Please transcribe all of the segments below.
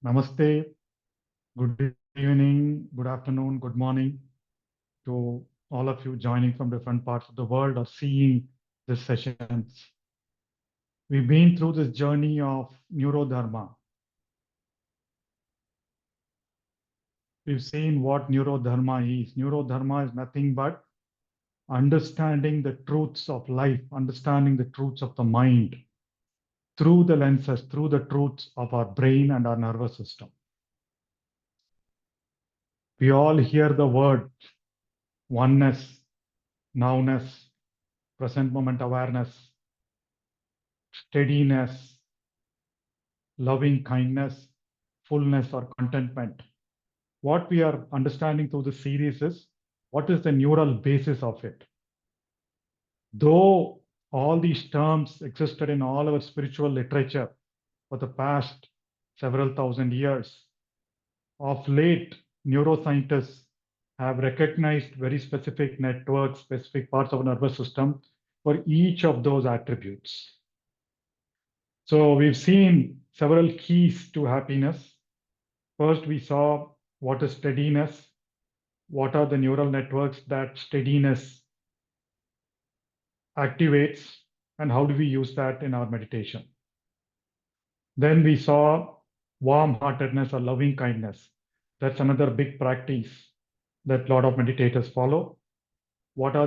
Namaste, good evening, good afternoon, good morning to all of you joining from different parts of the world or seeing these sessions. We've been through this journey of NEURODHARMA. We've seen what NEURODHARMA is. NEURODHARMA is nothing but understanding the truths of life, understanding the truths of the mind through the lenses, through the truths of our brain and our nervous system. We all hear the word oneness, nowness, present moment awareness, steadiness, loving kindness, fullness, or contentment. What we are understanding through the series is what is the neural basis of it. Though all these terms existed in all our spiritual literature for the past several thousand years, of late, neuroscientists have recognized very specific networks, specific parts of the nervous system for each of those attributes. So we've seen several keys to happiness. First, we saw what is steadiness, what are the neural networks that steadiness activates, and how do we use that in our meditation. Then we saw warm-heartedness or loving kindness. That's another big practice that a lot of meditators follow. What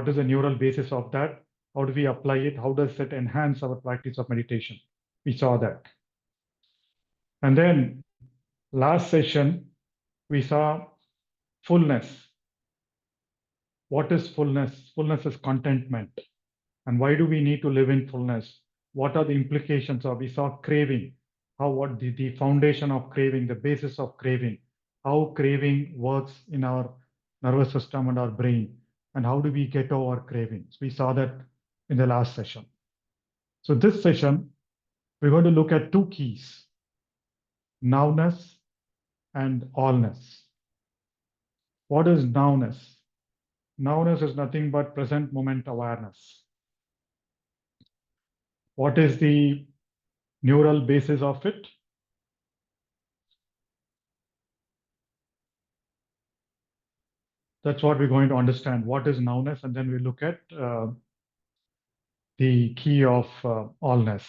is the neural basis of that? How do we apply it? How does it enhance our practice of meditation? We saw that. And then last session, we saw fullness. What is fullness? Fullness is contentment. And why do we need to live in fullness? What are the implications of? We saw craving, what the foundation of craving, the basis of craving, how craving works in our nervous system and our brain, and how do we get over cravings? We saw that in the last session. So this session, we're going to look at two keys, nowness and allness. What is nowness? Nowness is nothing but present moment awareness. What is the neural basis of it? That's what we're going to understand. What is nowness? And then we look at the key of allness.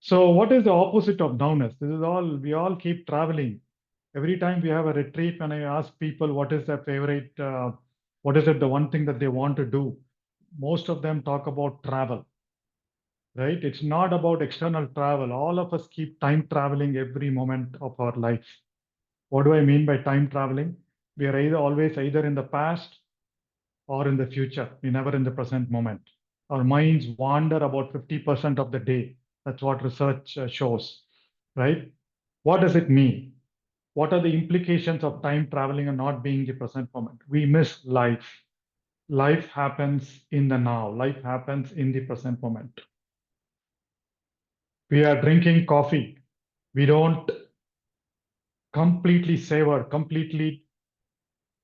So what is the opposite of nowness? This is all, we all keep traveling. Every time we have a retreat, when I ask people what is their favorite, what is it, the one thing that they want to do? Most of them talk about travel, right? It's not about external travel. All of us keep time traveling every moment of our life. What do I mean by time traveling? We are always either in the past or in the future. We're never in the present moment. Our minds wander about 50% of the day. That's what research shows, right? What does it mean? What are the implications of time traveling and not being the present moment? We miss life. Life happens in the now. Life happens in the present moment. We are drinking coffee. We don't completely savor, completely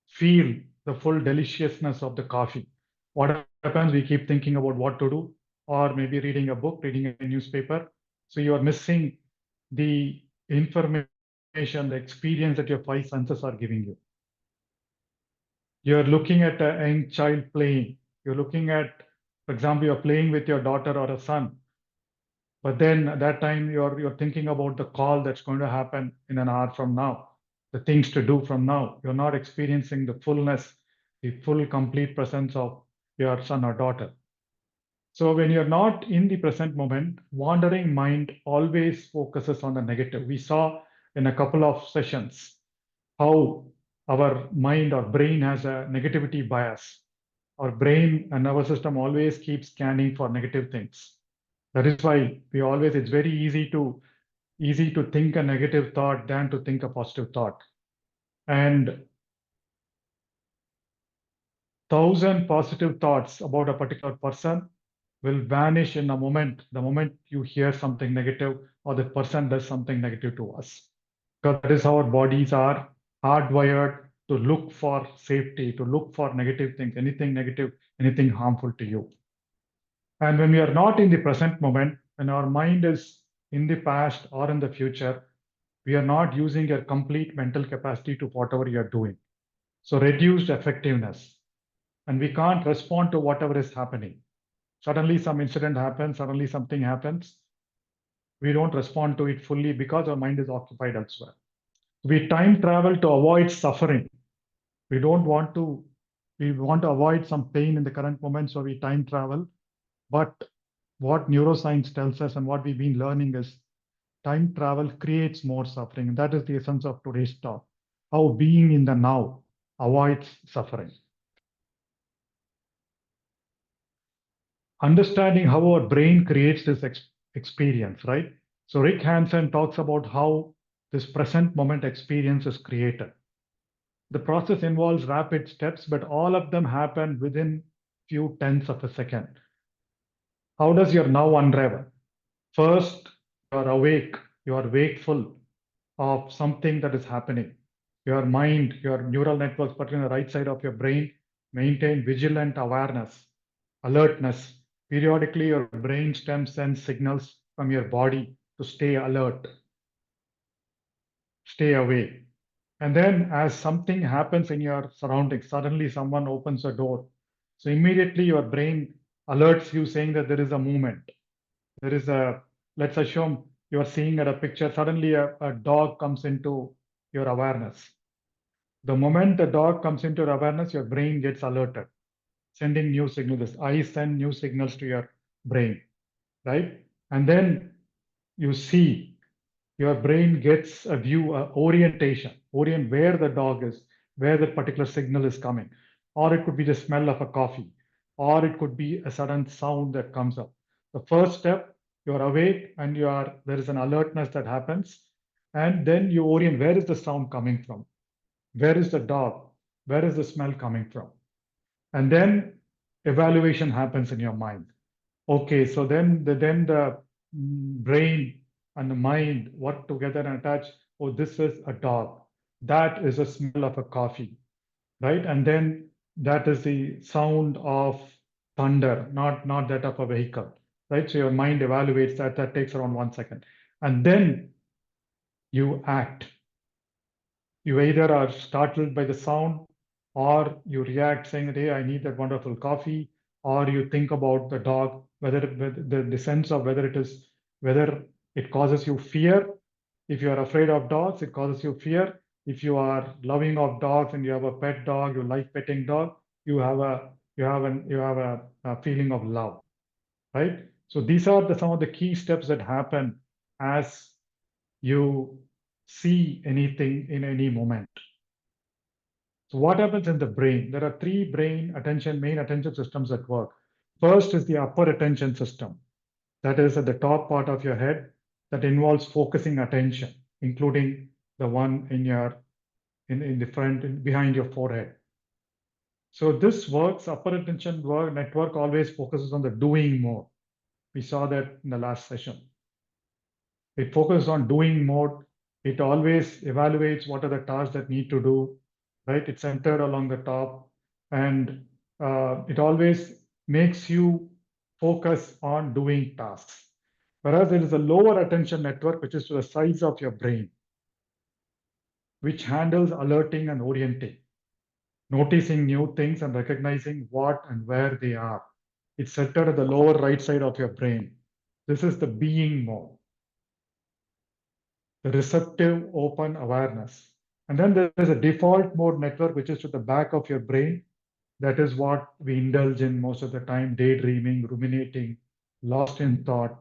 feel the full deliciousness of the coffee. What happens? We keep thinking about what to do, or maybe reading a book, reading a newspaper. So you are missing the information, the experience that your five senses are giving you. You're looking at a young child playing. You're looking at, for example, you're playing with your daughter or a son. But then at that time, you're thinking about the call that's going to happen in an hour from now, the things to do from now. You're not experiencing the fullness, the full, complete presence of your son or daughter. So when you're not in the present moment, wandering mind always focuses on the negative. We saw in a couple of sessions how our mind or brain has a negativity bias. Our brain and nervous system always keep scanning for negative things. That is why it's very easy to think a negative thought than to think a positive thought. And 1,000 positive thoughts about a particular person will vanish in a moment, the moment you hear something negative or the person does something negative to us. Because that is how our bodies are hardwired to look for safety, to look for negative things, anything negative, anything harmful to you. And when we are not in the present moment, when our mind is in the past or in the future, We are not using your complete mental capacity to whatever you're doing. So reduced effectiveness. And we can't respond to whatever is happening. Suddenly some incident happens, suddenly something happens. We don't respond to it fully because our mind is occupied elsewhere. We time travel to avoid suffering. We don't want to, we want to avoid some pain in the current moment, so we time travel. But what neuroscience tells us and what we've been learning is time travel creates more suffering. And that is the essence of today's talk, how being in the now avoids suffering. Understanding how our brain creates this experience, right? So Rick Hansen talks about how this present moment experience is created. The process involves rapid steps, but all of them happen within few tenths of a second. How does your now unravel? First, you are awake, you are wakeful of something that is happening. Your mind, your neural networks, particularly on the right side of your brain, maintain vigilant awareness, alertness. Periodically, your brain stem sends signals from your body to stay alert, stay away. And then as something happens in your surroundings, suddenly someone opens a door. So immediately your brain alerts you saying that there is a movement. There is a, let's assume you are seeing at a picture, suddenly a dog comes into your awareness. The moment the dog comes into your awareness, your brain gets alerted, sending new signals. Eyes send new signals to your brain, right? And then you see, your brain gets a view, orient where the dog is, where the particular signal is coming. Or it could be the smell of a coffee, or it could be a sudden sound that comes up. The first step, you're awake and there is an alertness that happens. And then you orient, where is the sound coming from? Where is the dog? Where is the smell coming from? And then evaluation happens in your mind. Okay, so then the brain and the mind work together and attach, oh, this is a dog. That is a smell of a coffee, right? And then that is the sound of thunder, not that of a vehicle, right? So your mind evaluates that. That takes around 1 second. And then you act. You either are startled by the sound or you react saying, hey, I need that wonderful coffee, or you think about the dog, whether the sense of whether it causes you fear. If you are afraid of dogs, it causes you fear. If you are loving of dogs and you have a pet dog, you like petting dog, you have a feeling of love, right? So these are some of the key steps that happen as you see anything in any moment. So what happens in the brain? There are three main attention systems at work. First is the upper attention system. That is at the top part of your head that involves focusing attention, including the one in the front, behind your forehead. So this works, upper attention network always focuses on the doing mode. We saw that in the last session. It focuses on doing mode. It always evaluates what are the tasks that need to do, right? It's centered along the top, and it always makes you focus on doing tasks. Whereas there is a lower attention network, which is to the sides of your brain, which handles alerting and orienting, noticing new things and recognizing what and where they are. It's centered at the lower right side of your brain. This is the being mode, the receptive open awareness. And then there is a default mode network, which is to the back of your brain. That is what we indulge in most of the time, daydreaming, ruminating, lost in thought.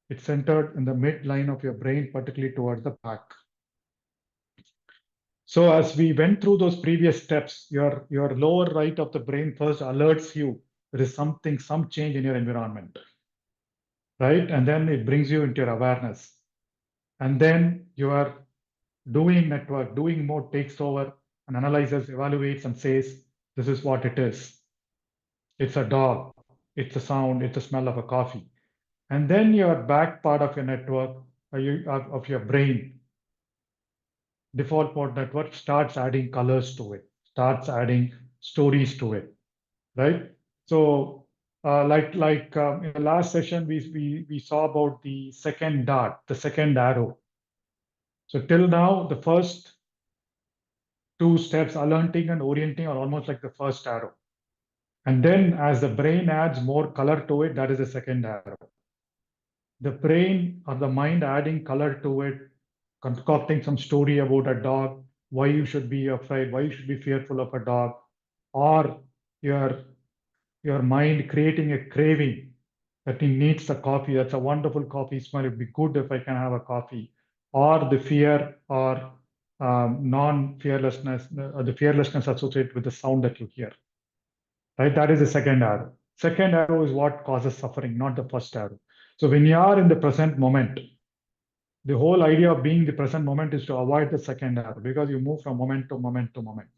It's centered in the midline of your brain, particularly towards the back. So as we went through those previous steps, your lower right of the brain first alerts you there is some change in your environment, right? And then it brings you into your awareness. And then your doing mode takes over and analyzes, evaluates, and says, this is what it is. It's a dog, it's a sound, it's a smell of a coffee. And then your back part of your network, of your brain, default mode network, starts adding colors to it, starts adding stories to it, right? So in the last session, we saw about the second dart, the second arrow. So till now, the first two steps, alerting and orienting, are almost like the first arrow. And then as the brain adds more color to it, that is the second arrow. The brain or the mind adding color to it, concocting some story about a dog, why you should be afraid, why you should be fearful of a dog, or your, your mind creating a craving that it needs the coffee. That's a wonderful coffee smell. It'd be good if I can have a coffee. Or the fear or non-fearlessness, the fearlessness associated with the sound that you hear. Right? That is the second arrow. Second arrow is what causes suffering, not the first arrow. So when you are in the present moment, the whole idea of being the present moment is to avoid the second arrow because you move from moment to moment to moment.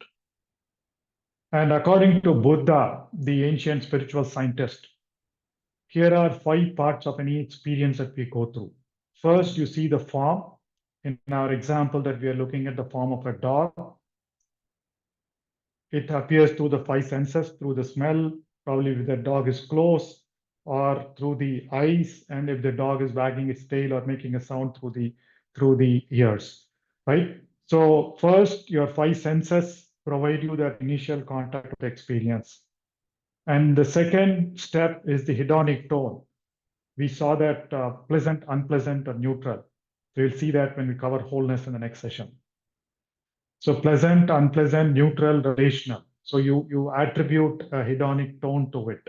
And according to Buddha, the ancient spiritual scientist, here are 5 parts of any experience that we go through. First, you see the form. In our example that we are looking at the form of a dog, it appears through the 5 senses, through the smell, probably if the dog is close, or through the eyes, and if the dog is wagging its tail or making a sound through the ears, right? So first, your 5 senses provide you that initial contact with the experience. And the second step is the hedonic tone. We saw that pleasant, unpleasant, or neutral. So you'll see that when we cover wholeness in the next session. So pleasant, unpleasant, neutral, relational. So you attribute a hedonic tone to it.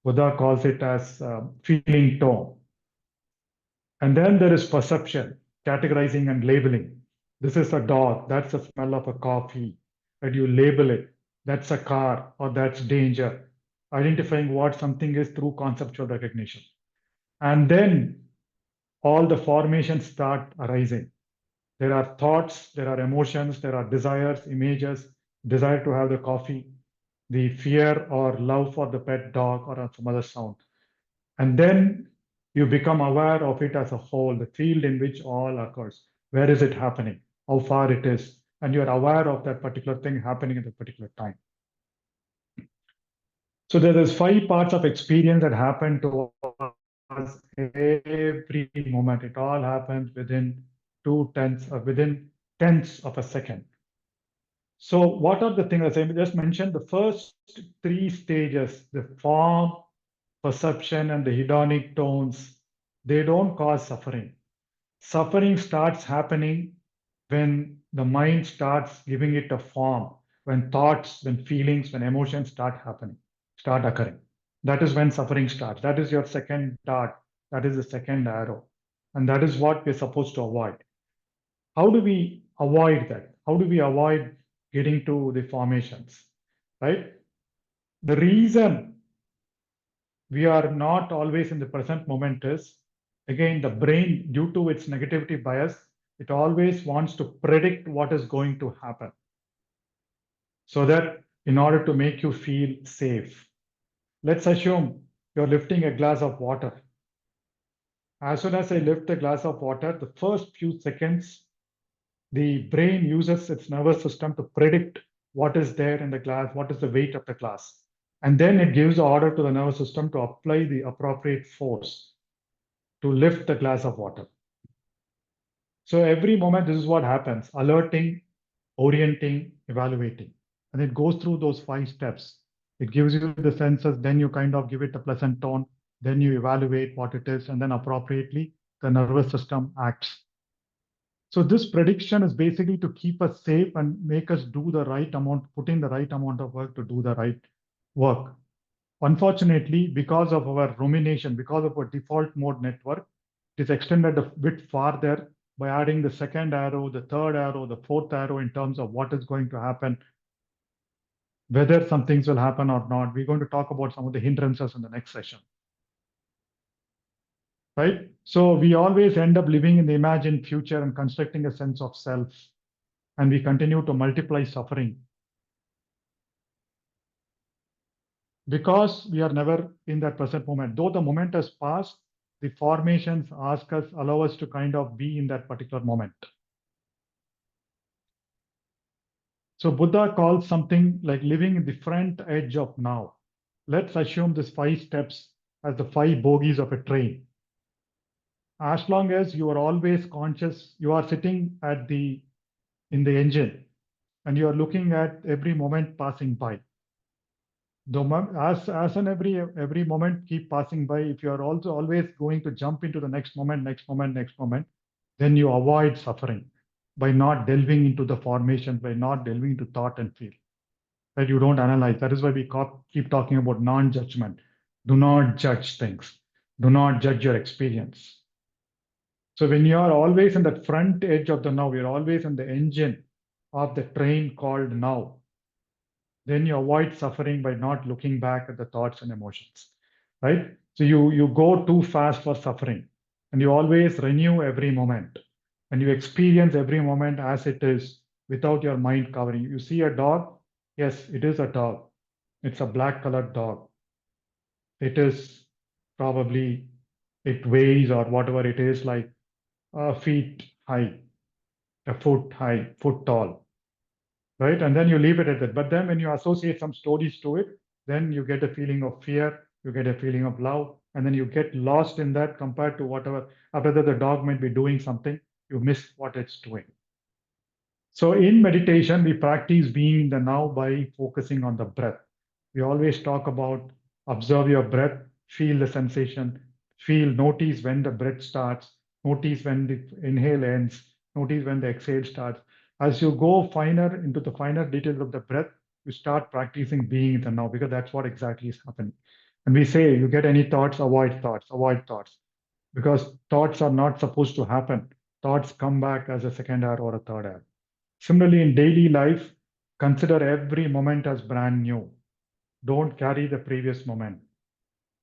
Buddha calls it as feeling tone. And then there is perception, categorizing and labeling. This is a dog, that's the smell of a coffee. And you label it. That's a car or that's danger. Identifying what something is through conceptual recognition. And then all the formations start arising. There are thoughts, there are emotions, there are desires, images, desire to have the coffee, the fear or love for the pet dog or some other sound. And then you become aware of it as a whole, the field in which all occurs. Where is it happening? How far it is? And you're aware of that particular thing happening at a particular time. So there is 5 parts of experience that happen to us every moment. It all happens within within tenths of a second. So what are the things, as I just mentioned, the first 3 stages, the form, perception, and the hedonic tones, they don't cause suffering. Suffering starts happening when the mind starts giving it a form, when thoughts, when feelings, when emotions start occurring. That is when suffering starts. That is your second dart. That is the second arrow. And that is what we're supposed to avoid. How do we avoid that? How do we avoid getting to the formations, right? The reason we are not always in the present moment is, again, the brain, due to its negativity bias, it always wants to predict what is going to happen. So that in order to make you feel safe, let's assume you're lifting a glass of water. As soon as I lift the glass of water, the first few seconds, the brain uses its nervous system to predict what is there in the glass, what is the weight of the glass. And then it gives the order to the nervous system to apply the appropriate force to lift the glass of water. So every moment, this is what happens: alerting, orienting, evaluating. And it goes through those 5 steps. It gives you the senses, then you kind of give it a pleasant tone, then you evaluate what it is, and then appropriately, the nervous system acts. So this prediction is basically to keep us safe and make us do the right amount, put in the right amount of work to do the right work. Unfortunately, because of our rumination, because of our default mode network, it is extended a bit farther by adding the second arrow, the third arrow, the fourth arrow in terms of what is going to happen, whether some things will happen or not. We're going to talk about some of the hindrances in the next session. Right? So we always end up living in the imagined future and constructing a sense of self, and we continue to multiply suffering. Because we are never in that present moment. Though the moment has passed, the formations allow us to kind of be in that particular moment. So Buddha calls something like living in the front edge of now. Let's assume these 5 steps as the 5 bogies of a train. as long as you are always conscious, you are sitting in the engine and you are looking at every moment passing by. As and every moment keep passing by, if you are also always going to jump into the next moment, then you avoid suffering by not delving into the formation, by not delving into thought and feel. That you don't analyze. That is why we keep talking about non-judgment. Do not judge things. Do not judge your experience. So when you are always in the front edge of the now, you're always in the engine of the train called now, then you avoid suffering by not looking back at the thoughts and emotions, right? So you go too fast for suffering, and you always renew every moment, and you experience every moment as it is without your mind covering. You see a dog, yes, it is a dog. It's a black colored dog. It is probably, it weighs or whatever it is, like a feet high, a foot high, foot tall, right? And then you leave it at that. But then when you associate some stories to it, then you get a feeling of fear, you get a feeling of love, and then you get lost in that compared to whatever, whether the dog might be doing something, you miss what it's doing. So in meditation, we practice being in the now by focusing on the breath. We always talk about observe your breath, feel the sensation, notice when the breath starts, notice when the inhale ends, notice when the exhale starts. As you go finer into the finer details of the breath, you start practicing being in the now, because that's what exactly is happening. And we say, you get any thoughts, avoid thoughts, because thoughts are not supposed to happen. Thoughts come back as a second hour or a third hour. Similarly, in daily life, consider every moment as brand new. Don't carry the previous moment.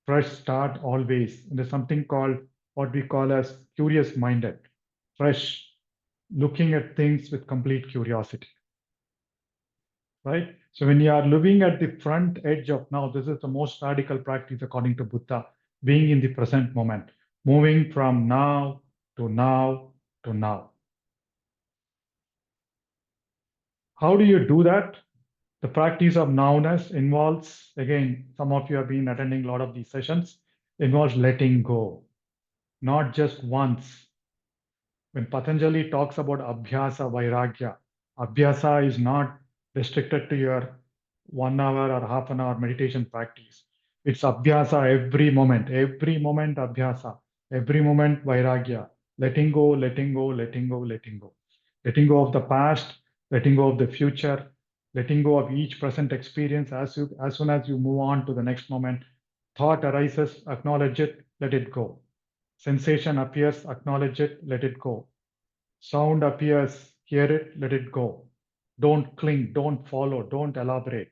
Fresh start always. And there's something called what we call as curious minded. Fresh, looking at things with complete curiosity. Right? So when you are living at the front edge of now, this is the most radical practice according to Buddha, being in the present moment, moving from now to now to now. How do you do that? The practice of nowness involves, again, some of you have been attending a lot of these sessions, involves letting go, not just once. When Patanjali talks about abhyasa vairagya, abhyasa is not restricted to your 1 hour or half an hour meditation practice. It's abhyasa every moment abhyasa, every moment vairagya, letting go, letting go, letting go, letting go. Letting go of the past, letting go of the future, letting go of each present experience as soon as you move on to the next moment. Thought arises, acknowledge it, let it go. Sensation appears, acknowledge it, let it go. Sound appears, hear it, let it go. Don't cling, don't follow, don't elaborate.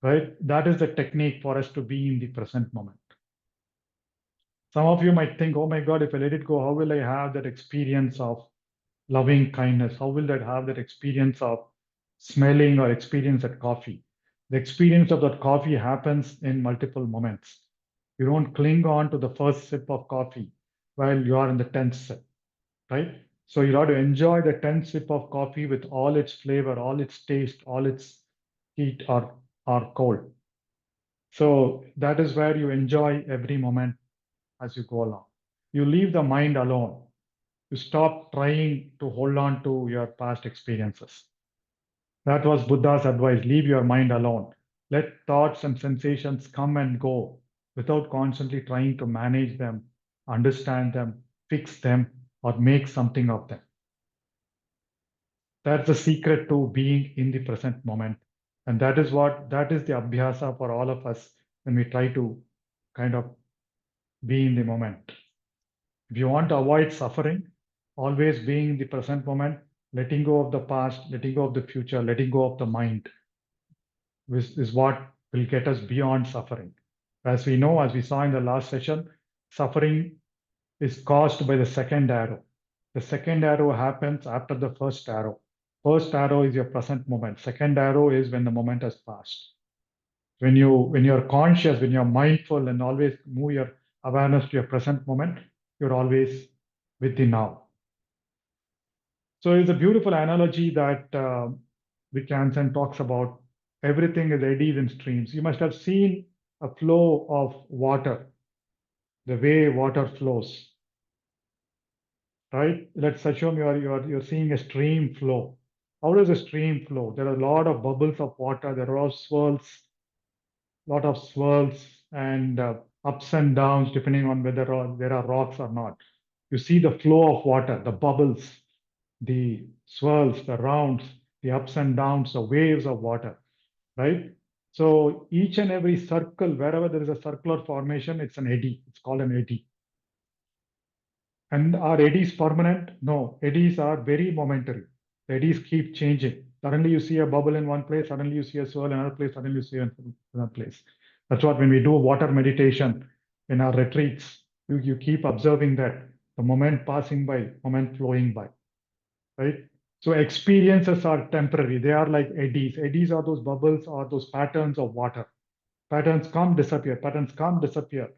Right? That is the technique for us to be in the present moment. Some of you might think, oh my God, if I let it go, how will I have that experience of loving kindness? How will that have that experience of smelling or experience at coffee? The experience of that coffee happens in multiple moments. You don't cling on to the first sip of coffee while you are in the 10th sip, right? So you have to enjoy the 10th sip of coffee with all its flavor, all its taste, all its heat or cold. So that is where you enjoy every moment as you go along. You leave the mind alone. You stop trying to hold on to your past experiences. That was Buddha's advice. Leave your mind alone. Let thoughts and sensations come and go without constantly trying to manage them, understand them, fix them, or make something of them. That's the secret to being in the present moment. And that is the abhyasa for all of us when we try to kind of be in the moment. If you want to avoid suffering, always being in the present moment, letting go of the past, letting go of the future, letting go of the mind is what will get us beyond suffering. As we know, as we saw in the last session, suffering is caused by the second arrow. The second arrow happens after the first arrow. First arrow is your present moment. Second arrow is when the moment has passed. When you're conscious, when you're mindful and always move your awareness to your present moment, you're always with the now. So it's a beautiful analogy that Wittgenstein talks about. Everything is eddies and streams. You must have seen a flow of water, the way water flows. right? Let's assume you're seeing a stream flow. How does a stream flow? There are a lot of bubbles of water. There are lot of swirls and ups and downs depending on whether there are rocks or not. You see the flow of water, the bubbles, the swirls, the rounds, the ups and downs, the waves of water, right? So each and every circle, wherever there is a circular formation, it's an eddy. It's called an eddy. And are eddies permanent? No, eddies are very momentary. The eddies keep changing. Suddenly you see a bubble in one place, suddenly you see a swirl in another place, suddenly you see another place. That's what when we do water meditation in our retreats, you keep observing that the moment passing by, moment flowing by, right? So experiences are temporary. They are like eddies. Eddies are those bubbles or those patterns of water. Patterns come, disappear. Patterns come, disappear.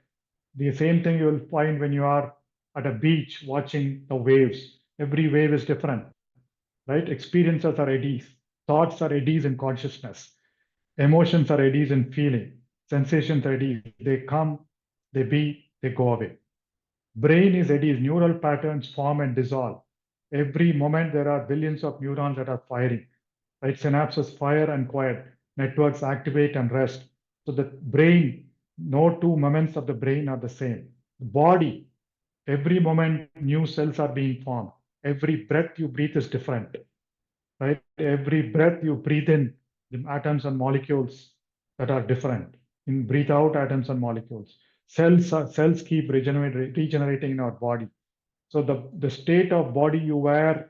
The same thing you will find when you are at a beach watching the waves. Every wave is different, right? Experiences are eddies. Thoughts are eddies in consciousness. Emotions are eddies in feeling. Sensations are eddies. They come, they be, they go away. Brain is eddies. Neural patterns form and dissolve. Every moment there are billions of neurons that are firing, right? Synapses fire and quiet. Networks activate and rest. So the brain, no two moments of the brain are the same. Body, every moment new cells are being formed. Every breath you breathe is different, right? Every breath you breathe in, the atoms and molecules that are different. In breathe out, atoms and molecules. Cells keep regenerating in our body. So the state of body you were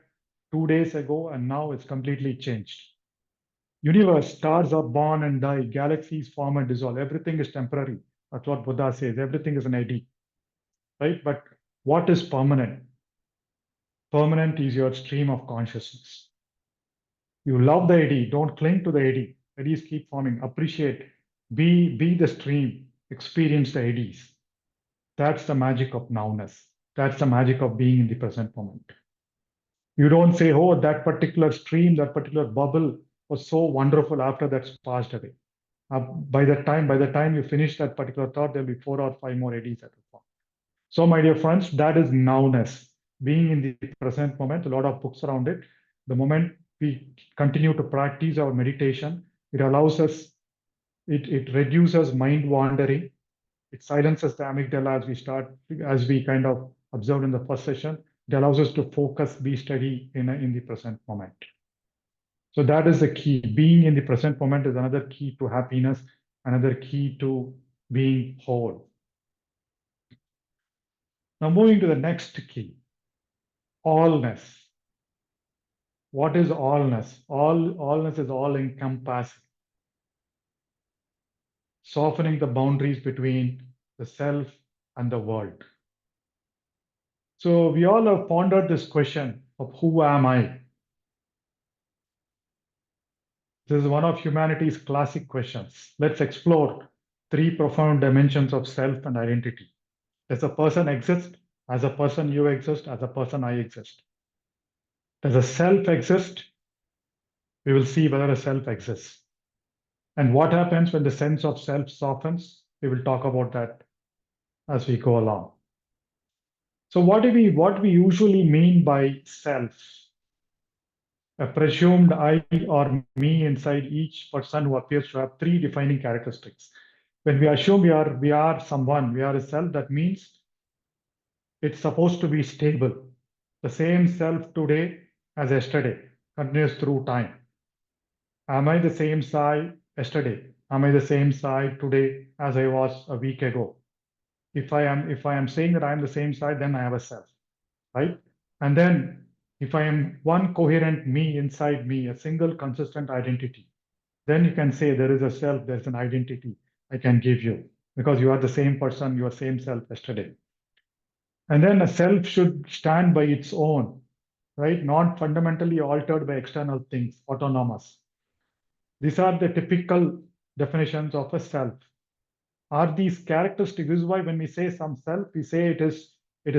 2 days ago and now it's completely changed. Universe, stars are born and die, galaxies form and dissolve. Everything is temporary. That's what Buddha says. Everything is an eddy, right? But what is permanent? Permanent is your stream of consciousness. You love the eddy, don't cling to the eddy. Eddies keep forming. Appreciate, be the stream, experience the eddies. That's the magic of nowness. That's the magic of being in the present moment. You don't say, oh, that particular stream, that particular bubble was so wonderful after that's passed away. By the time you finish that particular thought, there'll be 4 or 5 more eddies that will form. So, my dear friends, that is nowness, being in the present moment. A lot of books around it. The moment we continue to practice our meditation, it allows us, it reduces mind wandering. It silences the amygdala as we kind of observed in the first session. It allows us to focus, be steady in the present moment. So that is the key. Being in the present moment is another key to happiness, another key to being whole. Now moving to the next key, allness. What is allness? Allness is all encompassing, softening the boundaries between the self and the world. So we all have pondered this question of who am I? This is one of humanity's classic questions. Let's explore 3 profound dimensions of self and identity. Does a person exist? As a person, you exist. As a person, I exist. Does a self exist? We will see whether a self exists. And what happens when the sense of self softens? We will talk about that as we go along. So what we usually mean by self? A presumed I or me inside each person who appears to have 3 defining characteristics. When we assume we are someone, we are a self, that means it's supposed to be stable. The same self today as yesterday continues through time. Am I the same Sai yesterday? Am I the same Sai today as I was a week ago? If I am saying that I am the same Sai, then I have a self, right? And then if I am one coherent me inside me, a single consistent identity, then you can say there is a self, there's an identity I can give you because you are the same person, your same self yesterday. And then a self should stand by its own, right? Not fundamentally altered by external things, autonomous. These are the typical definitions of a self. Are these characteristics? This is why when we say some self, we say it is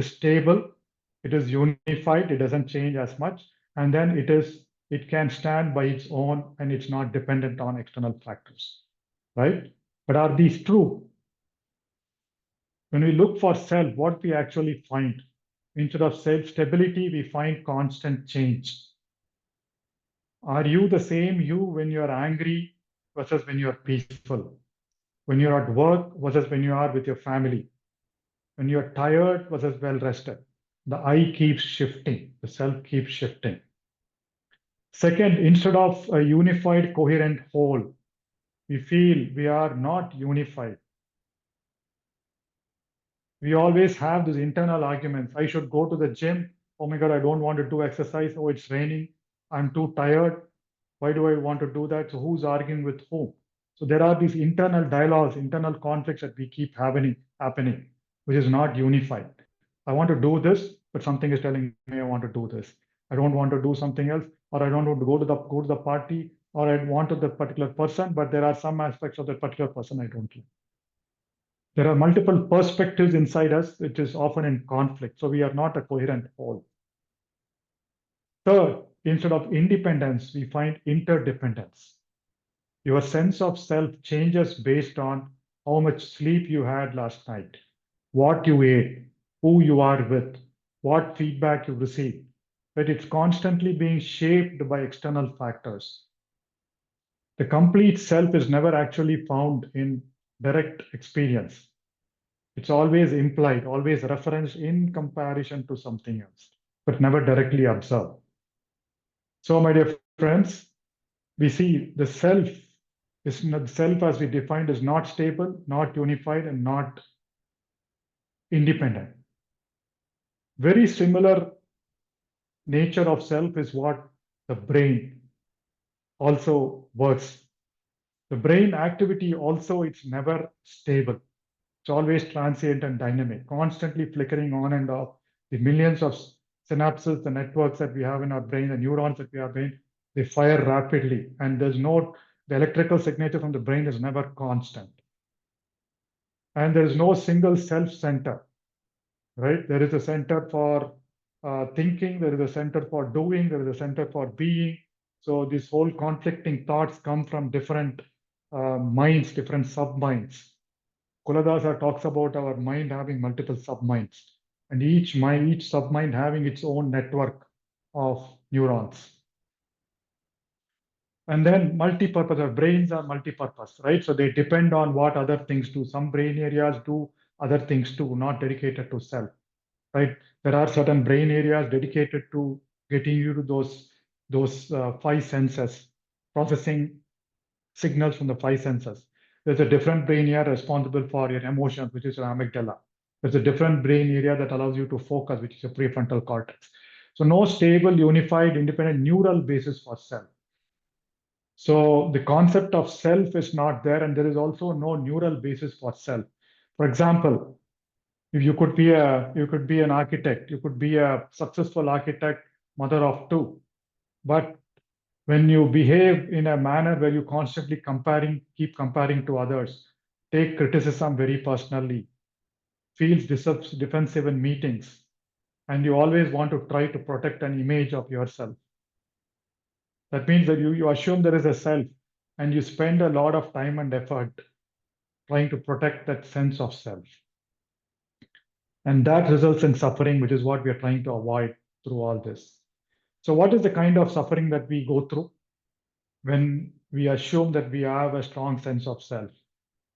stable, it is unified, it doesn't change as much, and then it can stand by its own and it's not dependent on external factors, right? But are these true? When we look for self, what we actually find, Instead of self-stability, we find constant change. Are you the same you when you're angry versus when you're peaceful? When you're at work versus when you are with your family? When you're tired versus well rested? The I keeps shifting, the self keeps shifting. Second, instead of a unified, coherent whole, we feel we are not unified. We always have these internal arguments. I should go to the gym. Oh my God, I don't want to do exercise. Oh, it's raining. I'm too tired. Why do I want to do that? So who's arguing with whom? So there are these internal dialogues, internal conflicts that we keep happening, which is not unified. I want to do this, but something is telling me I want to do this. I don't want to do something else, or I don't want to go to the party, or I want to the particular person, but there are some aspects of that particular person I don't like. There are multiple perspectives inside us, which is often in conflict. So we are not a coherent whole. Third, instead of independence, we find interdependence. Your sense of self changes based on how much sleep you had last night, what you ate, who you are with, what feedback you received. But it's constantly being shaped by external factors. The complete self is never actually found in direct experience. It's always implied, always referenced in comparison to something else, but never directly observed. So, my dear friends, we see the self as we defined is not stable, not unified, and not independent. Very similar nature of self is what the brain also works. The brain activity also, it's never stable. It's always transient and dynamic, constantly flickering on and off. The millions of synapses, the networks that we have in our brain, the neurons that we have in, brain, they fire rapidly. And the electrical signature from the brain is never constant. And there is no single self-center, right? There is a center for thinking, there is a center for doing, there is a center for being. So these whole conflicting thoughts come from different minds, different sub-minds. Kuladasa talks about our mind having multiple sub-minds, and each sub-mind having its own network of neurons. And then multi-purpose, our brains are multi-purpose, right? So they depend on what other things do. Some brain areas do other things too, not dedicated to self, right? There are certain brain areas dedicated to getting you to those five senses, processing signals from the five senses. There's a different brain area responsible for your emotions, which is your amygdala. There's a different brain area that allows you to focus, which is your prefrontal cortex. So no stable, unified, independent neural basis for self. So the concept of self is not there, and there is also no neural basis for self. For example, if you could be an architect, you could be a successful architect, mother of two. But when you behave in a manner where you constantly keep comparing to others, take criticism very personally, feels defensive in meetings, and you always want to try to protect an image of yourself. That means that you assume there is a self, and you spend a lot of time and effort trying to protect that sense of self. And that results in suffering, which is what we are trying to avoid through all this. So what is the kind of suffering that we go through when we assume that we have a strong sense of self?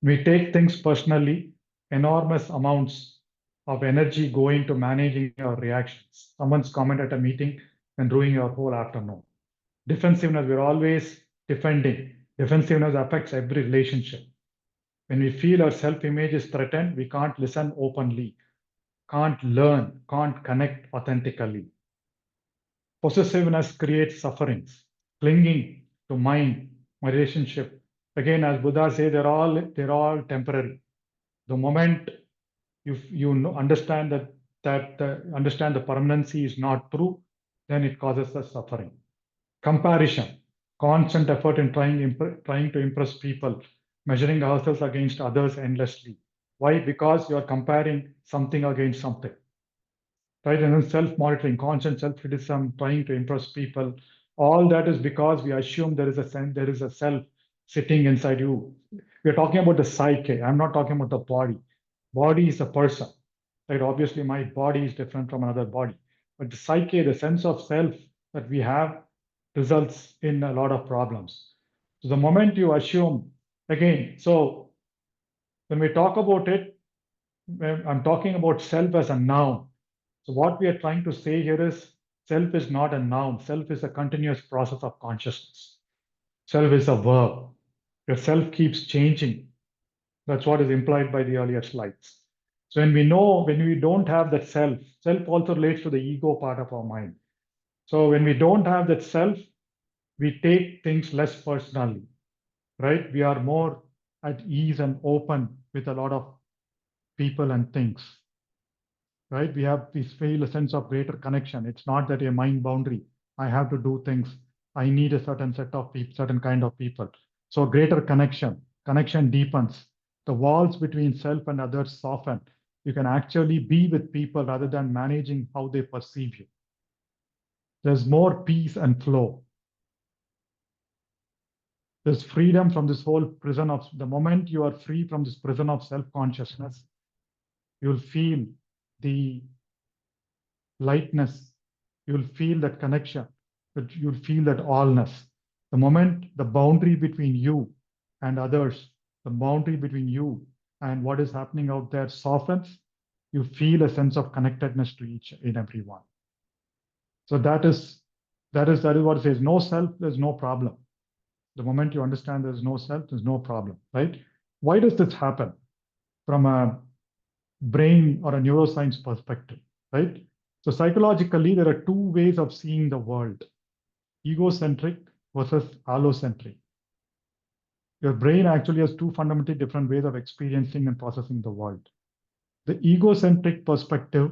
We take things personally, enormous amounts of energy go into managing our reactions. Someone's comment at a meeting can ruin your whole afternoon. Defensiveness, we're always defending. Defensiveness affects every relationship. When we feel our self-image is threatened, we can't listen openly, can't learn, can't connect authentically. Possessiveness creates sufferings. Clinging to mind, my relationship. Again, as Buddha says, they're all temporary. The moment you understand understand the permanency is not true, then it causes the suffering. Comparison, constant effort in trying to impress people, measuring ourselves against others endlessly. Why? Because you are comparing something against something. Right? And then self-monitoring, constant self-criticism, trying to impress people. All that is because we assume there is a self sitting inside you. We're talking about the psyche. I'm not talking about the body. Body is a person. right? Obviously, my body is different from another body, but the psyche, the sense of self that we have, results in a lot of problems. So the moment you assume, again, so when we talk about it, I'm talking about self as a noun. So what we are trying to say here is self is not a noun. Self is a continuous process of consciousness. Self is a verb. Your self keeps changing. That's what is implied by the earlier slides. So when we don't have that self, self also relates to the ego part of our mind. So when we don't have that self, we take things less personally, right? We are more at ease and open with a lot of people and things, right? We feel a sense of greater connection. It's not that a mind boundary. I have to do things. I need a certain set of people, certain kind of people. So greater connection deepens. The walls between self and others soften. You can actually be with people rather than managing how they perceive you. There's more peace and flow. There's freedom from this whole prison of the moment you are free from this prison of self-consciousness, you'll feel the lightness, you'll feel that connection, that you'll feel that allness. The moment the boundary between you and others, the boundary between you and what is happening out there softens, you feel a sense of connectedness to each and everyone. So that is what it says. No self, there's no problem. The moment you understand there's no self, there's no problem, right? Why does this happen from a brain or a neuroscience perspective, right? So psychologically, there are two ways of seeing the world: egocentric versus allocentric. Your brain actually has two fundamentally different ways of experiencing and processing the world. The egocentric perspective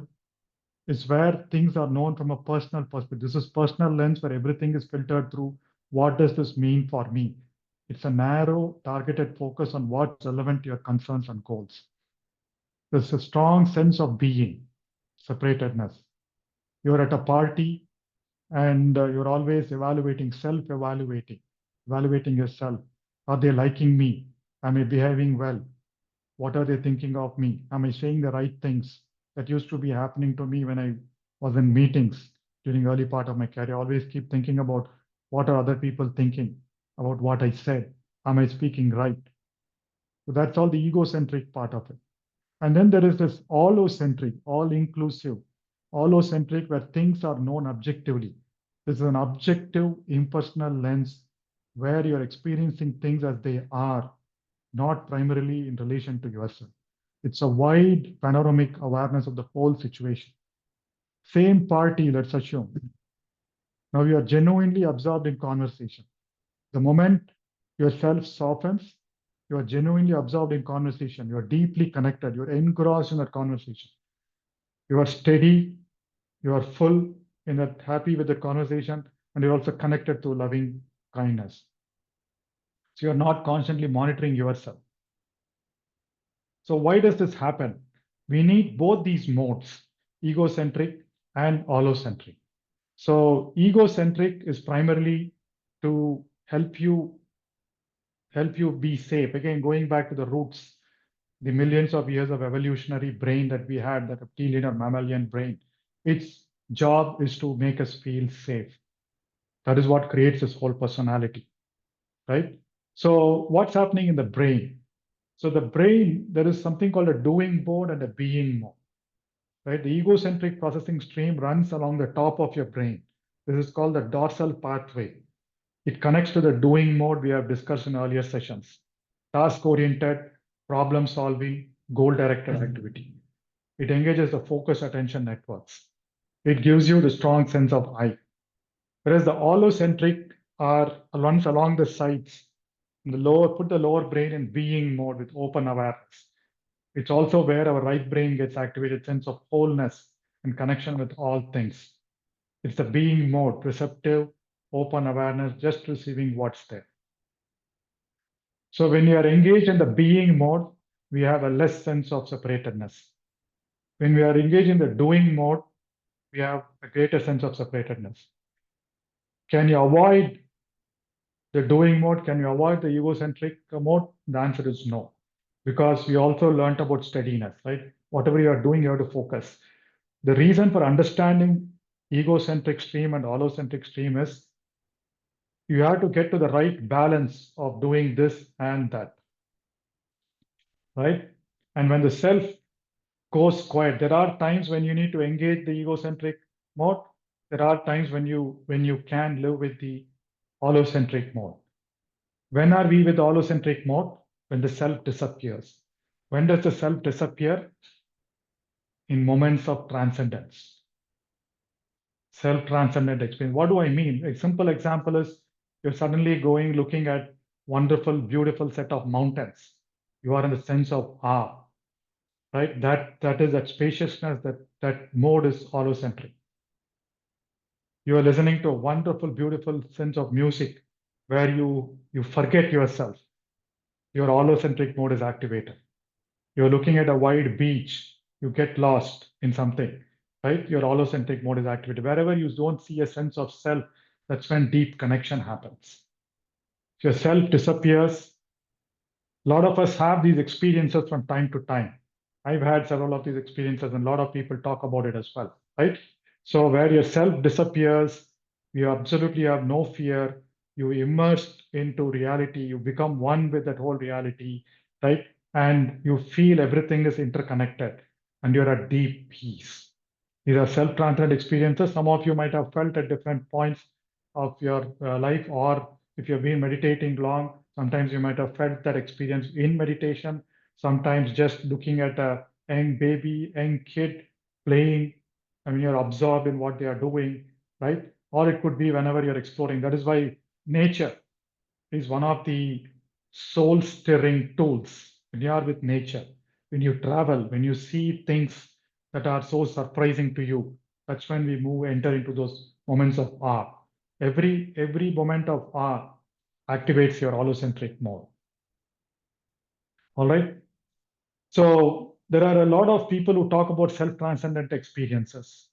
is where things are known from a personal perspective. This is personal lens where everything is filtered through what does this mean for me? It's a narrow, targeted focus on what's relevant to your concerns and goals. There's a strong sense of being, separatedness. You're at a party and you're always evaluating, evaluating yourself. Are they liking me? Am I behaving well? What are they thinking of me? Am I saying the right things? That used to be happening to me when I was in meetings during early part of my career. I always keep thinking about what are other people thinking about what I said. Am I speaking right? So that's all the egocentric part of it. And then there is this allocentric, all-inclusive, allocentric, where things are known objectively. This is an objective, impersonal lens where you're experiencing things as they are, not primarily in relation to yourself. It's a wide panoramic awareness of the whole situation. Same party, let's assume. Now you are genuinely absorbed in conversation. The moment yourself softens, you are genuinely absorbed in conversation. You are deeply connected. You're engrossed in that conversation. You are steady. You are full in that, happy with the conversation, and you're also connected to loving kindness. So you're not constantly monitoring yourself. So why does this happen? We need both these modes, egocentric and allocentric. So egocentric is primarily to help you be safe. Again, going back to the roots, the millions of years of evolutionary brain that we had, that reptilian or mammalian brain, its job is to make us feel safe. That is what creates this whole personality, right? So what's happening in the brain? So the brain, there is something called a doing mode and a being mode, right? The egocentric processing stream runs along the top of your brain. This is called the dorsal pathway. It connects to the doing mode we have discussed in earlier sessions. Task-oriented, problem-solving, goal-directed activity. It engages the focus attention networks. It gives you the strong sense of I. Whereas the allocentric runs along the sides. Put the lower brain in being mode with open awareness. It's also where our right brain gets activated, sense of wholeness and connection with all things. It's the being mode, receptive, open awareness, just receiving what's there. So when you are engaged in the being mode, we have a less sense of separatedness. When we are engaged in the doing mode, we have a greater sense of separatedness. Can you avoid the doing mode? Can you avoid the egocentric mode? The answer is no, because we also learned about steadiness, right? Whatever you are doing, you have to focus. The reason for understanding egocentric stream and allocentric stream is you have to get to the right balance of doing this and that, right? And when the self goes quiet, there are times when you need to engage the egocentric mode. There are times when you can live with the allocentric mode. When are we with allocentric mode? When the self disappears. When does the self disappear? In moments of transcendence. Self-transcendent experience. What do I mean? A simple example is you're suddenly looking at wonderful, beautiful set of mountains. You are in the sense of awe, right? That is that spaciousness, that mode is allocentric. You are listening to a wonderful, beautiful sense of music where you forget yourself. Your allocentric mode is activated. You're looking at a wide beach, you get lost in something, right? Your allocentric mode is activated. Wherever you don't see a sense of self, that's when deep connection happens. If your self disappears, a lot of us have these experiences from time to time. I've had several of these experiences, and a lot of people talk about it as well, right? So where your self disappears, you absolutely have no fear, you immersed into reality, you become one with that whole reality, right? And you feel everything is interconnected and you're at deep peace. These are self-transcendent experiences. Some of you might have felt at different points of your life, or if you've been meditating long, sometimes you might have felt that experience in meditation, sometimes just looking at a young baby, young kid playing. I mean, you're absorbed in what they are doing, right? Or it could be whenever you're exploring. That is why nature is one of the soul stirring tools. When you are with nature, when you travel, when you see things that are so surprising to you, that's when we enter into those moments of awe. Every moment of awe activates your allocentric mode. All right. So there are a lot of people who talk about self-transcendent experiences,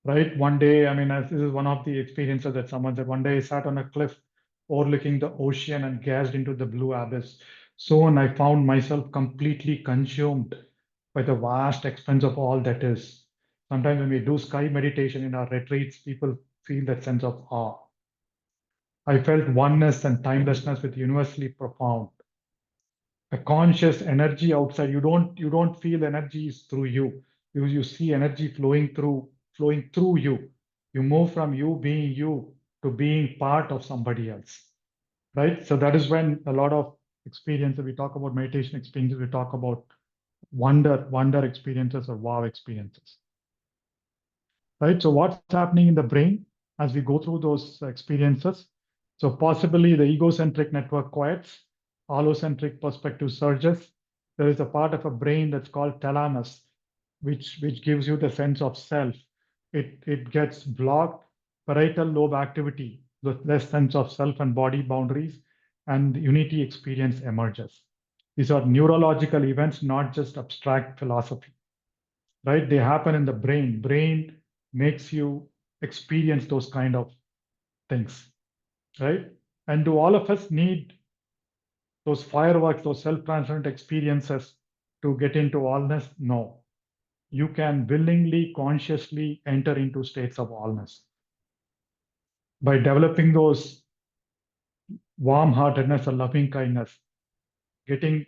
right? One day, I mean, this is one of the experiences that someone said, one day I sat on a cliff overlooking the ocean and gazed into the blue abyss. Soon I found myself completely consumed by the vast expanse of all that is. Sometimes when we do sky meditation in our retreats, people feel that sense of awe. I felt oneness and timelessness with universally profound. A conscious energy outside. You don't feel energy is through you. You see energy flowing through you. You move from you being you to being part of somebody else, right? So that is when a lot of experiences, we talk about meditation experiences, we talk about wonder experiences or wow experiences, right? So what's happening in the brain as we go through those experiences? So possibly the egocentric network quiets, allocentric perspective surges. There is a part of a brain that's called thalamus, which gives you the sense of self. It gets blocked. Parietal lobe activity, the less sense of self and body boundaries, and unity experience emerges. These are neurological events, not just abstract philosophy, right? They happen in the brain. Brain makes you experience those kind of things, right? And do all of us need those fireworks, those self-transcendent experiences to get into allness? No. You can willingly, consciously enter into states of allness by developing those warm-heartedness or loving kindness, getting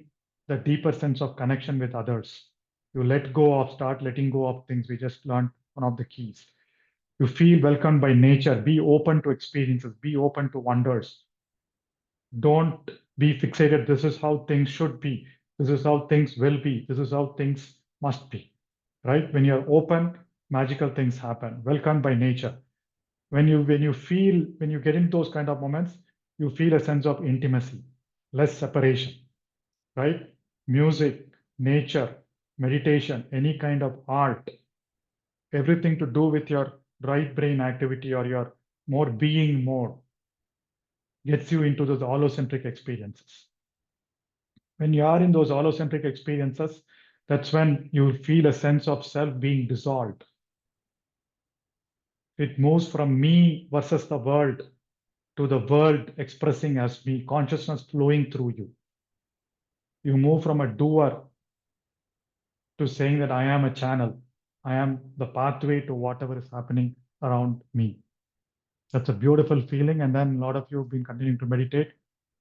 the deeper sense of connection with others. You start letting go of things. We just learned one of the keys. You feel welcomed by nature. Be open to experiences. Be open to wonders. Don't be fixated. This is how things should be. This is how things will be. This is how things must be. Right? When you're open, magical things happen. Welcomed by nature. When you get into those kind of moments, you feel a sense of intimacy, less separation. Right? Music, nature, meditation, any kind of art, everything to do with your right brain activity or your more being mode gets you into those allocentric experiences. When you are in those allocentric experiences, that's when you feel a sense of self being dissolved. It moves from me versus the world to the world expressing as me, consciousness flowing through you. You move from a doer to saying that I am a channel. I am the pathway to whatever is happening around me. That's a beautiful feeling. And then a lot of you have been continuing to meditate.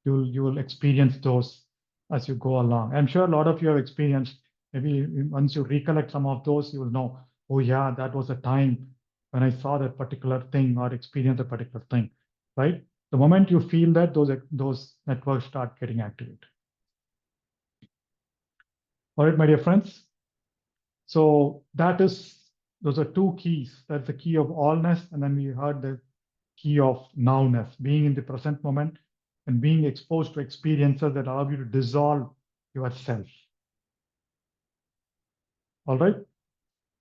You will experience those as you go along. I'm sure a lot of you have experienced. Maybe once you recollect some of those, you will know, oh yeah, that was a time when I saw that particular thing or experienced a particular thing, right? The moment you feel that, those networks start getting activated. All right, my dear friends. So those are two keys. That's the key of allness, and then we heard the key of nowness, being in the present moment and being exposed to experiences that allow you to dissolve yourself. All right.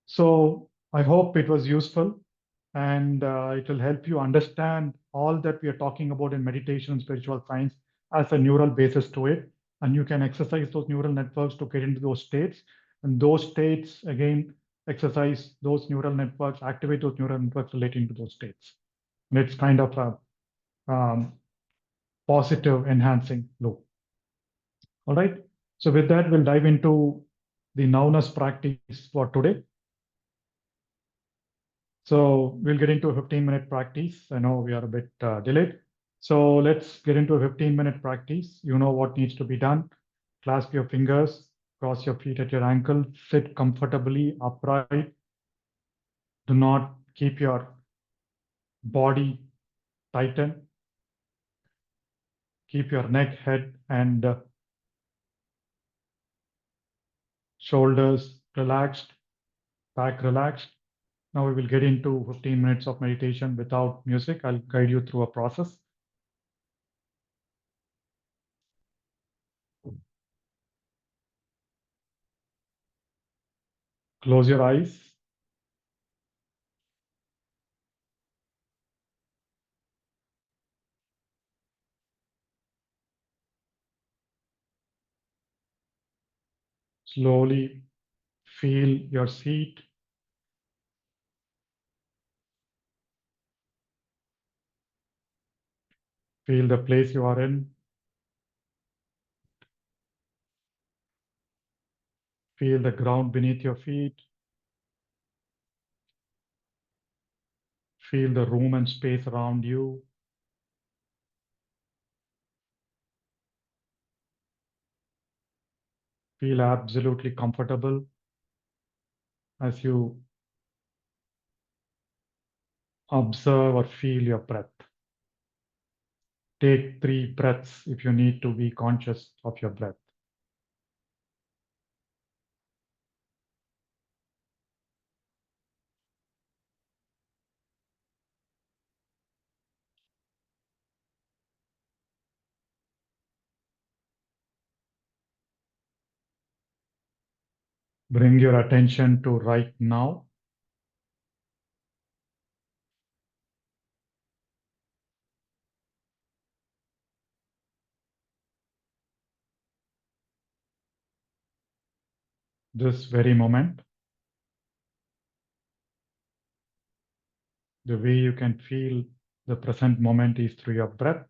So I hope it was useful, and it will help you understand all that we are talking about in meditation and spiritual science as a neural basis to it. And you can exercise those neural networks to get into those states. And those states, again, exercise those neural networks, activate those neural networks relating to those states. And it's kind of a positive enhancing loop. All right. So with that, we'll dive into the nowness practice for today. So we'll get into a 15-minute practice. I know we are a bit delayed. So let's get into a 15-minute practice. You know what needs to be done. Clasp your fingers, cross your feet at your ankle, sit comfortably upright. Do not keep your body tightened. Keep your neck, head, and shoulders relaxed, back relaxed. Now we will get into 15 minutes of meditation without music. I'll guide you through a process. Close your eyes. Slowly feel your seat. Feel the place you are in. Feel the ground beneath your feet. Feel the room and space around you. Feel absolutely comfortable as you observe or feel your breath. Take 3 breaths if you need to be conscious of your breath. Bring your attention to right now. This very moment. The way you can feel the present moment is through your breath.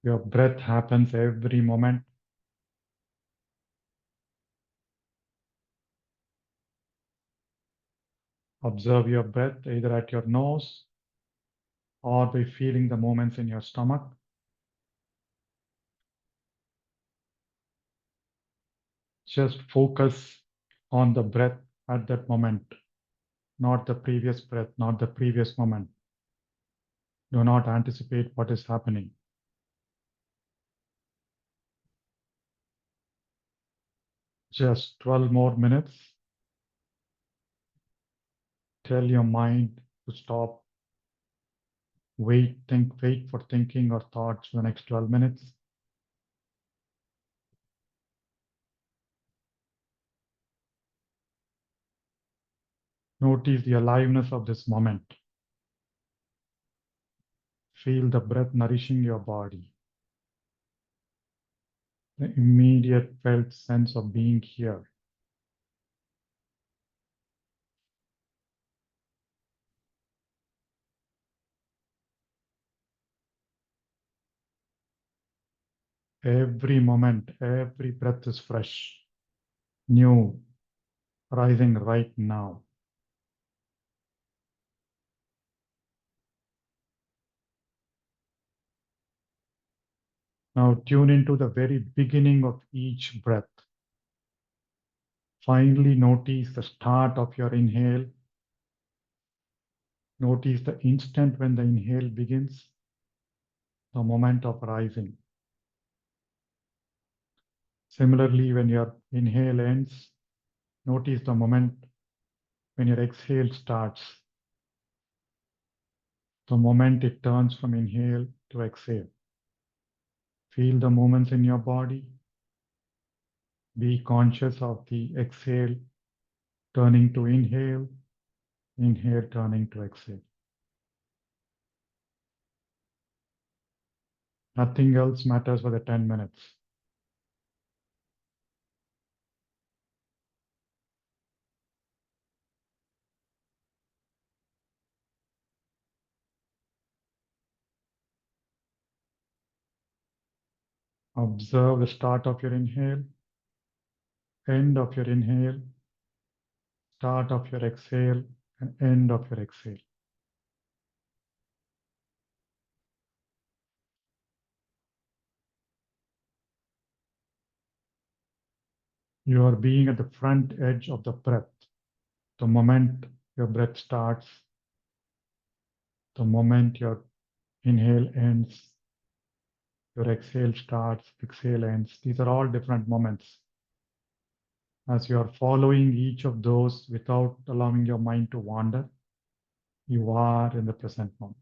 Your breath happens every moment. Observe your breath either at your nose or by feeling the movements in your stomach. Just focus on the breath at that moment, not the previous breath, not the previous moment. Do not anticipate what is happening. Just 12 more minutes. Tell your mind to stop. Wait for thinking or thoughts for the next 12 minutes. Notice the aliveness of this moment. Feel the breath nourishing your body. The immediate felt sense of being here. Every moment, every breath is fresh. new, rising right now. Now tune into the very beginning of each breath. Finally, notice the start of your inhale. Notice the instant when the inhale begins, the moment of rising. Similarly, when your inhale ends, notice the moment when your exhale starts, the moment it turns from inhale to exhale. Feel the movements in your body. Be conscious of the exhale turning to inhale, inhale turning to exhale. Nothing else matters for the 10 minutes. Observe the start of your inhale, end of your inhale, start of your exhale, and end of your exhale. You are being at the front edge of the breath. The moment your breath starts, the moment your inhale ends, your exhale starts, exhale ends. These are all different moments. As you are following each of those without allowing your mind to wander, you are in the present moment.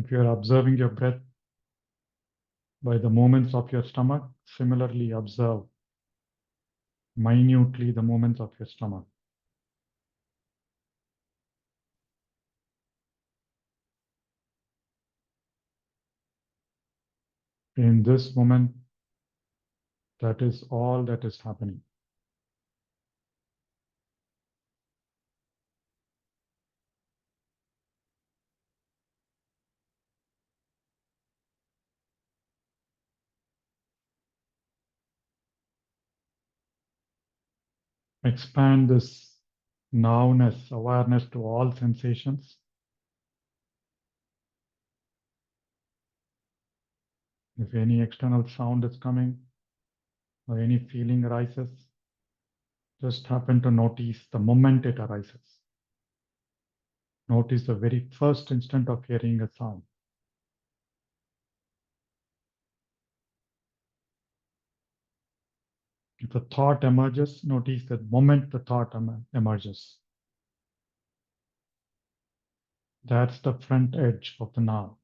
If you are observing your breath by the movements of your stomach, similarly observe minutely the movements of your stomach. In this moment, that is all that is happening. Expand this nowness, awareness to all sensations. If any external sound is coming or any feeling arises, just happen to notice the moment it arises. Notice the very first instant of hearing a sound. If a thought emerges, notice the moment the thought emerges. That's the front edge of the now.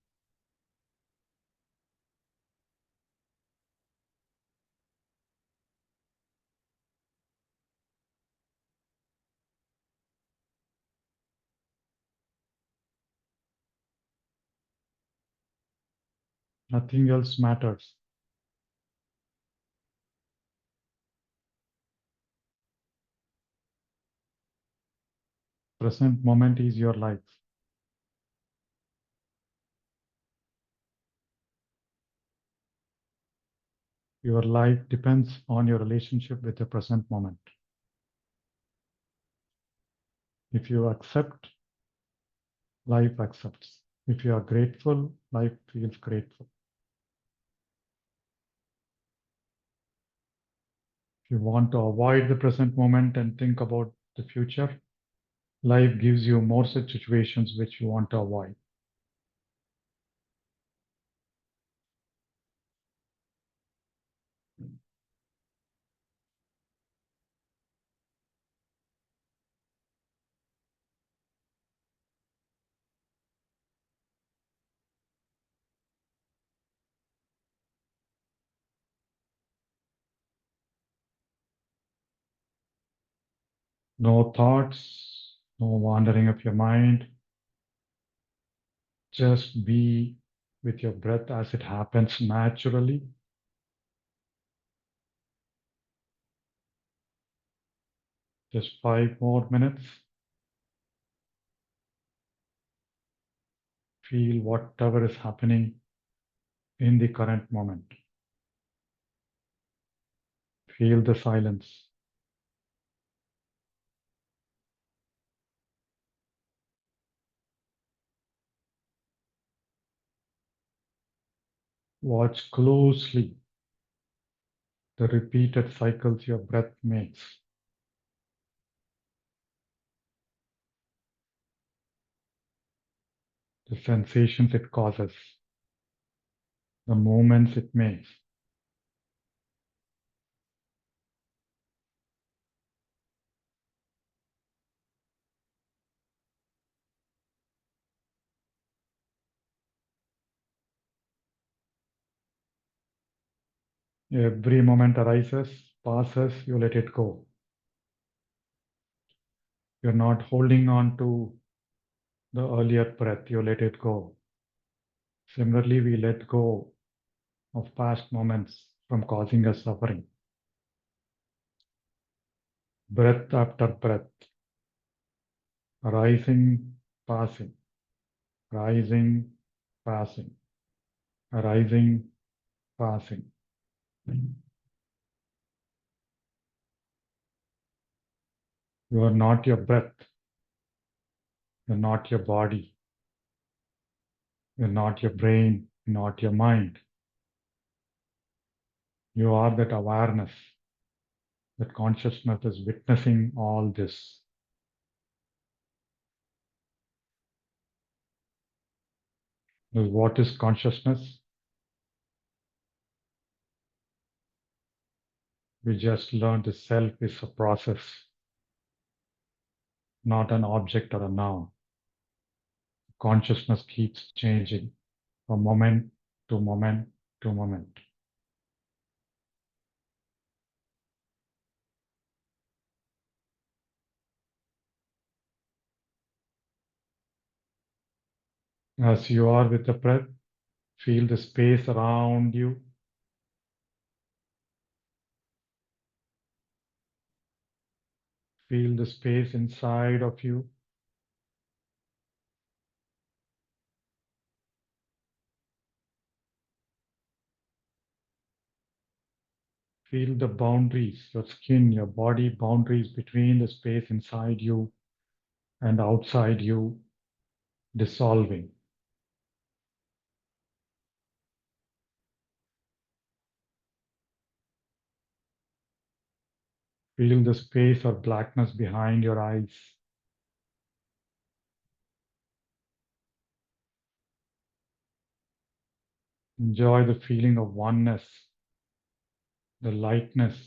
Nothing else matters. Present moment is your life. Your life depends on your relationship with the present moment. If you accept, life accepts. If you are grateful, life feels grateful. If you want to avoid the present moment and think about the future, life gives you more such situations which you want to avoid. No thoughts, no wandering of your mind, Just be with your breath as it happens naturally. Just 5 more minutes. Feel whatever is happening in the current moment. Feel the silence. Watch closely the repeated cycles your breath makes. The sensations it causes, the movements it makes. Every moment arises, passes, you let it go. You're not holding on to the earlier breath, you let it go. Similarly, we let go of past moments from causing us suffering. Breath after breath, rising, passing, rising, passing, rising, passing. You are not your breath. You're not your body. You're not your brain, not your mind. You are that awareness, that consciousness is witnessing all this. What is consciousness? We just learned the self is a process, not an object or a noun. Consciousness keeps changing from moment to moment to moment. As you are with the breath, feel the space around you. Feel the space inside of you. Feel the boundaries, your skin, your body boundaries between the space inside you and outside you dissolving. Feel the space or blackness behind your eyes. Enjoy the feeling of oneness, the lightness.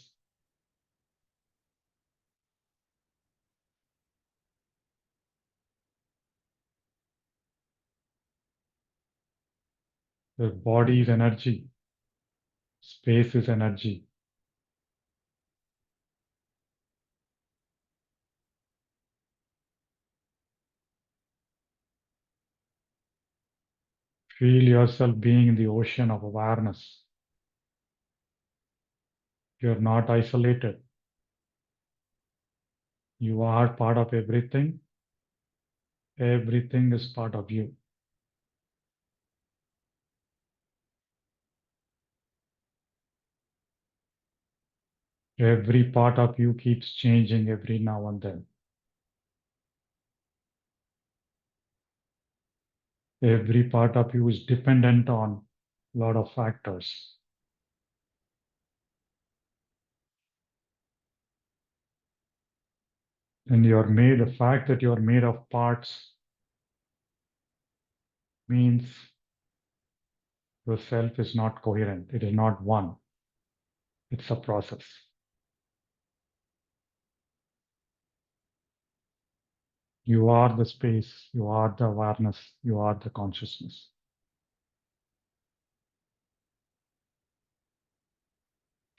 The body is energy, space is energy. Feel yourself being in the ocean of awareness. You're not isolated. You are part of everything. Everything is part of you. Every part of you keeps changing every now and then. Every part of you is dependent on a lot of factors. And the fact that you're made of parts means yourself is not coherent. It is not one. It's a process. You are the space. You are the awareness. You are the consciousness.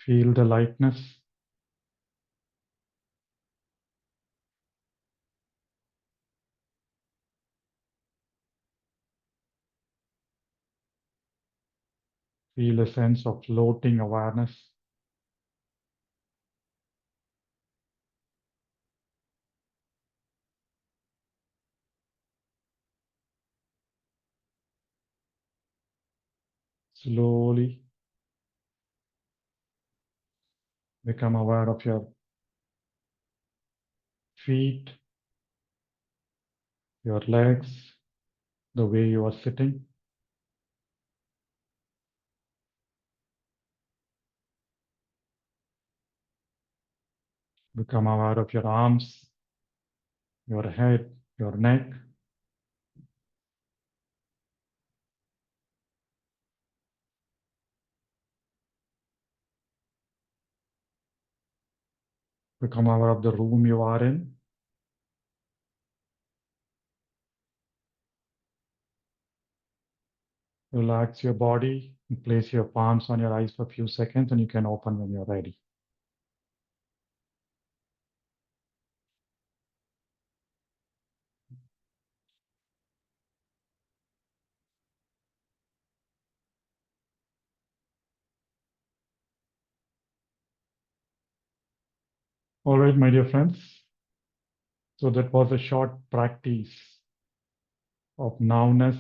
Feel the lightness. Feel a sense of floating awareness. Slowly become aware of your feet, your legs, the way you are sitting. Become aware of your arms, your head, your neck. Become aware of the room you are in. Relax your body and place your palms on your eyes for a few seconds, and you can open when you're ready. All right, my dear friends. So that was a short practice of nowness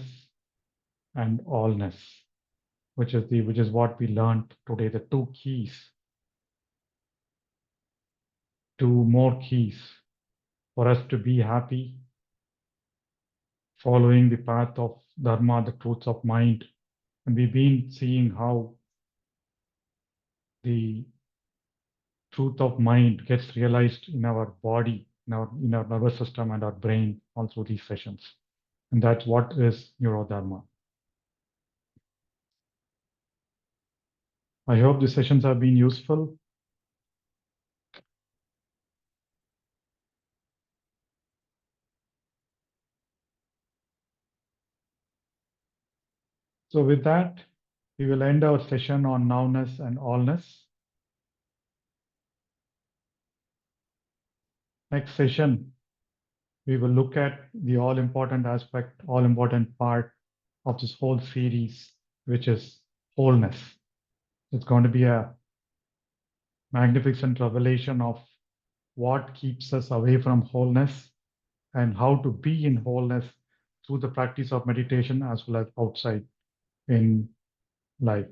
and allness, which is what we learned today. The two keys, two more keys for us to be happy, following the path of dharma, the truths of mind. And we've been seeing how the truth of mind gets realized in our body, in our nervous system and our brain all through these sessions. And that's what is NEURODHARMA. I hope the sessions have been useful. So with that, we will end our session on nowness and allness. Next session, we will look at the all-important aspect, all-important part of this whole series, which is wholeness. It's going to be a magnificent revelation of what keeps us away from wholeness and how to be in wholeness through the practice of meditation as well as outside in life.